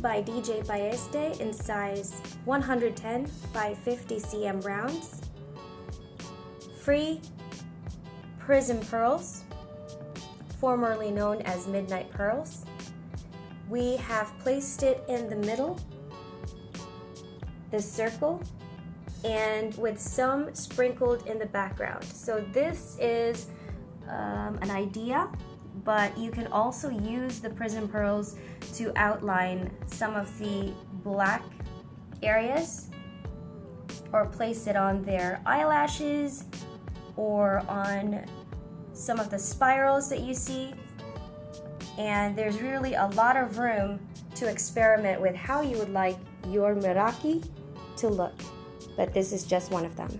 made by DJ Paeste in size 110 by 50 cm rounds. Free PRISM pearls, formerly known as midnight pearls. We have placed it in the middle, the circle, and with some sprinkled in the background. So this is an idea, but you can also use the PRISM pearls to outline some of the black areas, or place it on their eyelashes or on some of the spirals that you see. And there's really a lot of room to experiment with how you would like your Meraki to look, but this is just one of them.